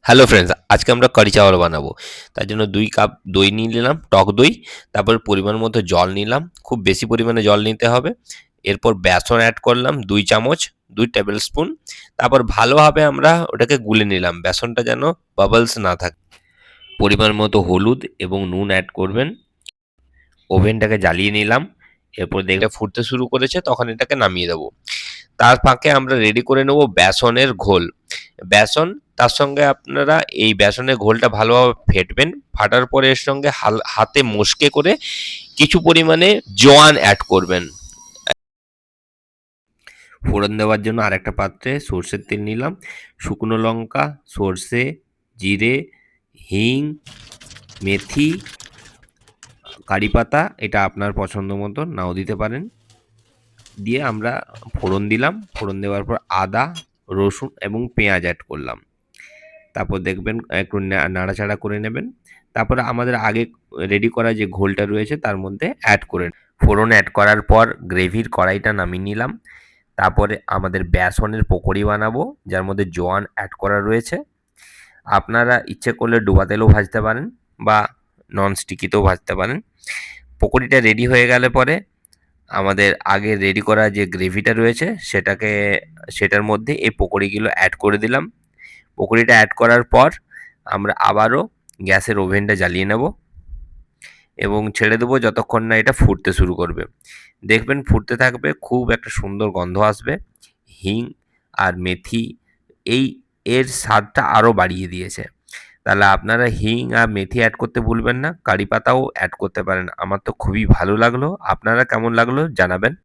Hello friends, আজকে আমরা কারি চাওয়াল বানাবো। তার জন্য ২ কাপ দই নিয়ে নিলাম, টক দই। তারপর পরিমাণ মতো জল নিলাম, খুব বেশি পরিমাণে জল নিতে হবে। এরপর বেসন অ্যাড করলাম ২ চামচ, ২ টেবিল স্পুন। তারপর ভালোভাবে আমরা ওটাকে গুলে নিলাম, বেসনটা যেন বাবলস না থাকে। পরিমাণ মতো হলুদ এবং নুন অ্যাড করবেন। ওভেনটাকে জ্বালিয়ে নিলাম। এরপর দেখলে ফুটতে শুরু করেছে, তখন এটাকে নামিয়ে দেবো। তার ফাঁকে আমরা রেডি করে নেব বেসনের ঘোল। বেসন, তার সঙ্গে আপনারা এই বেসনের ঘোলটা ভালোভাবে ফেটবেন। ফাটার পরে এর সঙ্গে হাতে মশকে করে কিছু পরিমাণে জোয়ান অ্যাড করবেন। ফোড়ন দেওয়ার জন্য আরেকটা পাত্রে সর্ষের তেল নিলাম, শুকনো লঙ্কা, সর্ষে, জিরে, হিং, মেথি, কারি পাতা, এটা আপনার পছন্দ মতো নাও দিতে পারেন। দিয়ে আমরা ফোড়ন দিলাম। ফোড়ন দেওয়ার পর আদা, রসুন এবং পেঁয়াজ অ্যাড করলাম। তারপর দেখবেন একটু নাড়াচাড়া করে নেবেন। তারপরে আমাদের আগে রেডি করা যে ঘোলটা রয়েছে তার মধ্যে অ্যাড করে ফোড়ন অ্যাড করার পর গ্রেভির কড়াইটা নামিয়ে নিলাম। তারপরে আমাদের বেসনের পকোড়ি বানাবো, যার মধ্যে জোয়ান অ্যাড করা রয়েছে। আপনারা ইচ্ছে করলে ডোবা তেলেও ভাজতে পারেন বা নন স্টিকিতেও ভাজতে পারেন। পকোড়িটা রেডি হয়ে গেলে পরে আমাদের আগে রেডি করা যে গ্রেভিটা রয়েছে সেটার মধ্যে এই পকোড়িগুলো অ্যাড করে দিলাম। পকোড়িটা অ্যাড করার পর আমরা আবারও গ্যাসের ওভেনটা জ্বালিয়ে নেব এবং ছেড়ে দেবো যতক্ষণ না এটা ফুটতে শুরু করবে। দেখবেন ফুটতে থাকবে, খুব একটা সুন্দর গন্ধ আসবে। হিং আর মেথি এই এর স্বাদটা আরও বাড়িয়ে দিয়েছে। তাহলে আপনারা হিং আর মেথি অ্যাড করতে ভুলবেন না, কারি পাতাও অ্যাড করতে পারেন। আমার তো খুবই ভালো লাগলো। আপনারা কেমন লাগলো জানাবেন।